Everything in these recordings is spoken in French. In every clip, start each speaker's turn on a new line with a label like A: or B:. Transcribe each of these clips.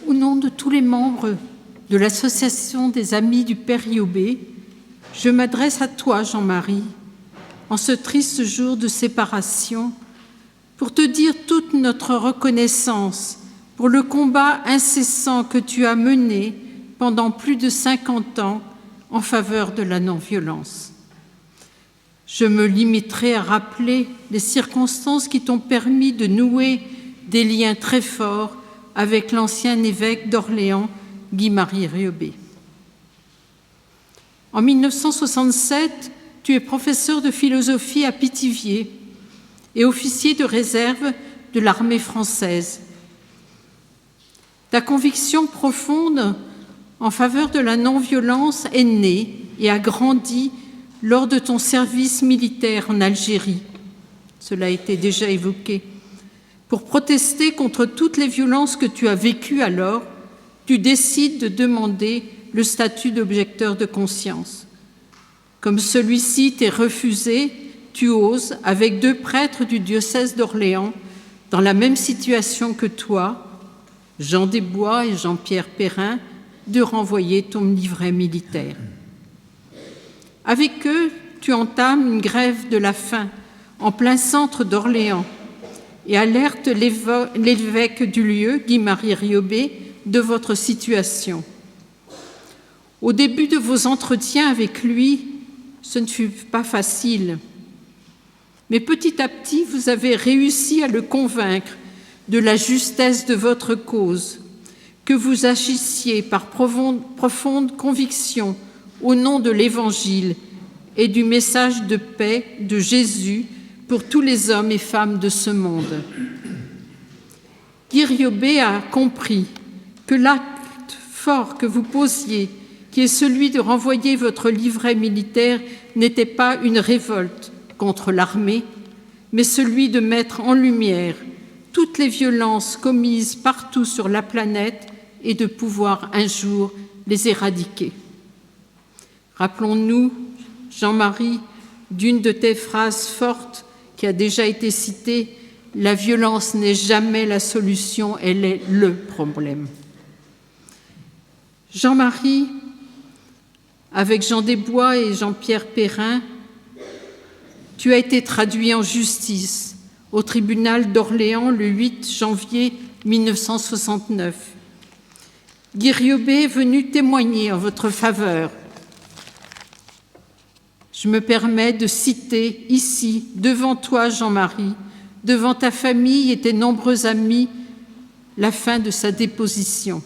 A: Au nom de tous les membres de l'Association des Amis du Père Riobé, je m'adresse à toi, Jean-Marie, en ce triste jour de séparation, pour te dire toute notre reconnaissance pour le combat incessant que tu as mené pendant plus de 50 ans en faveur de la non-violence. Je me limiterai à rappeler les circonstances qui t'ont permis de nouer des liens très forts avec l'ancien évêque d'Orléans, Guy-Marie Riobé. En 1967, tu es professeur de philosophie à Pithiviers et officier de réserve de l'armée française. Ta conviction profonde en faveur de la non-violence est née et a grandi lors de ton service militaire en Algérie. Cela a été déjà évoqué. Pour protester contre toutes les violences que tu as vécues alors, tu décides de demander le statut d'objecteur de conscience. Comme celui-ci t'est refusé, tu oses, avec 2 prêtres du diocèse d'Orléans, dans la même situation que toi, Jean Desbois et Jean-Pierre Perrin, de renvoyer ton livret militaire. Avec eux, tu entames une grève de la faim en plein centre d'Orléans et alertes l'évêque du lieu, Guy-Marie Riobé, de votre situation. Au début de vos entretiens avec lui, ce ne fut pas facile, mais petit à petit, vous avez réussi à le convaincre de la justesse de votre cause, que vous agissiez par profonde conviction au nom de l'Évangile et du message de paix de Jésus pour tous les hommes et femmes de ce monde. Guy Riobé a compris que l'acte fort que vous posiez, qui est celui de renvoyer votre livret militaire, n'était pas une révolte contre l'armée, mais celui de mettre en lumière toutes les violences commises partout sur la planète et de pouvoir un jour les éradiquer. Rappelons-nous, Jean-Marie, d'une de tes phrases fortes qui a déjà été citée, « La violence n'est jamais la solution, elle est le problème ». Jean-Marie, avec Jean Desbois et Jean-Pierre Perrin, tu as été traduit en justice au tribunal d'Orléans le 8 janvier 1969. Guy Riobé est venu témoigner en votre faveur. Je me permets de citer ici, devant toi, Jean-Marie, devant ta famille et tes nombreux amis, la fin de sa déposition.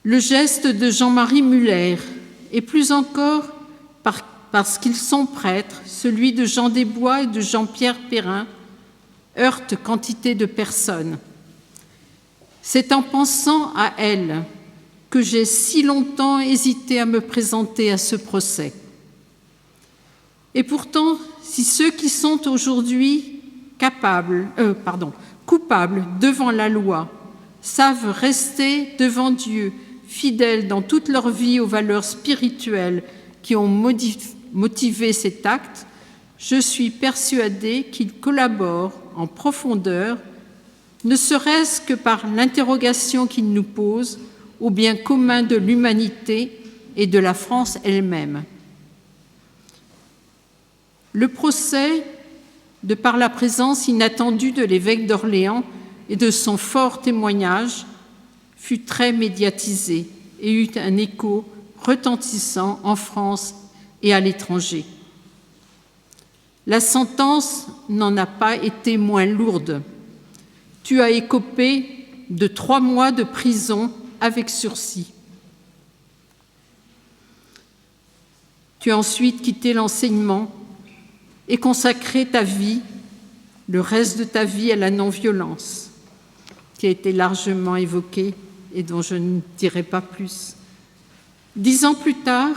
A: Le geste de Jean-Marie Muller, et plus encore parce qu'ils sont prêtres, celui de Jean Desbois et de Jean-Pierre Perrin, heurte quantité de personnes. C'est en pensant à elles que j'ai si longtemps hésité à me présenter à ce procès. Et pourtant, si ceux qui sont aujourd'hui coupables devant la loi savent rester devant Dieu fidèles dans toute leur vie aux valeurs spirituelles qui ont motivé cet acte, je suis persuadée qu'ils collaborent en profondeur, ne serait-ce que par l'interrogation qu'ils nous posent au bien commun de l'humanité et de la France elle-même. Le procès, de par la présence inattendue de l'évêque d'Orléans et de son fort témoignage, fut très médiatisé et eut un écho retentissant en France et à l'étranger. La sentence n'en a pas été moins lourde. Tu as écopé de 3 mois de prison avec sursis. Tu as ensuite quitté l'enseignement et consacré ta vie, le reste de ta vie, à la non-violence, qui a été largement évoquée et dont je ne dirai pas plus. 10 ans plus tard,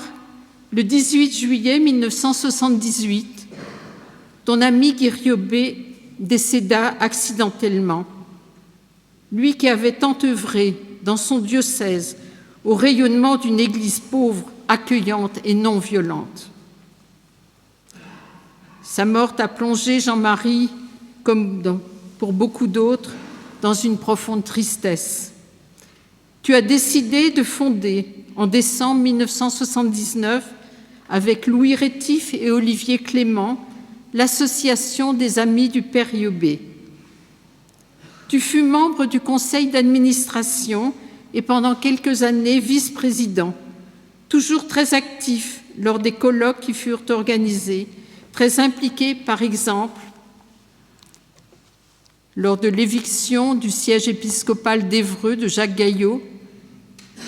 A: le 18 juillet 1978, ton ami Guy Riobé décéda accidentellement. Lui qui avait tant œuvré dans son diocèse au rayonnement d'une église pauvre, accueillante et non violente. Sa mort a plongé Jean-Marie, comme pour beaucoup d'autres, dans une profonde tristesse. Tu as décidé de fonder, en décembre 1979, avec Louis Rétif et Olivier Clément, l'Association des Amis du Père Riobé. Tu fus membre du conseil d'administration et pendant quelques années vice-président, toujours très actif lors des colloques qui furent organisés, très impliqué par exemple lors de l'éviction du siège épiscopal d'Évreux de Jacques Gaillot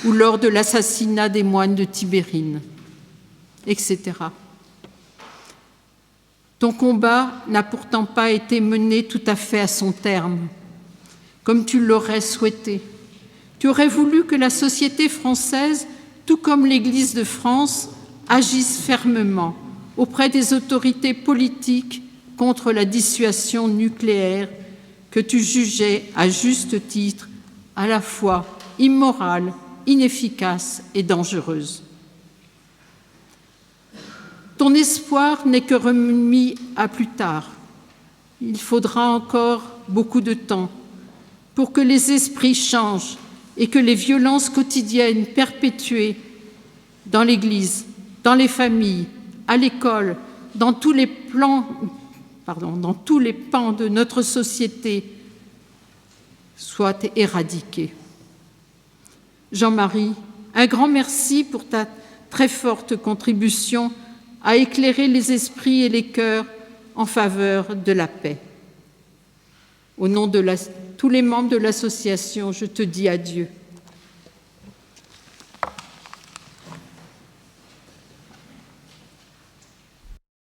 A: ou lors de l'assassinat des moines de Tibérine, etc. Ton combat n'a pourtant pas été mené tout à fait à son terme, comme tu l'aurais souhaité. Tu aurais voulu que la société française, tout comme l'Église de France, agisse fermement auprès des autorités politiques contre la dissuasion nucléaire que tu jugeais à juste titre à la fois immorale, inefficace et dangereuse. Ton espoir n'est que remis à plus tard. Il faudra encore beaucoup de temps pour que les esprits changent et que les violences quotidiennes perpétuées dans l'Église, dans les familles, à l'école, dans tous les pans de notre société soient éradiquées. Jean-Marie, un grand merci pour ta très forte contribution à éclairer les esprits et les cœurs en faveur de la paix. Au nom de tous les membres de l'association, je te dis adieu.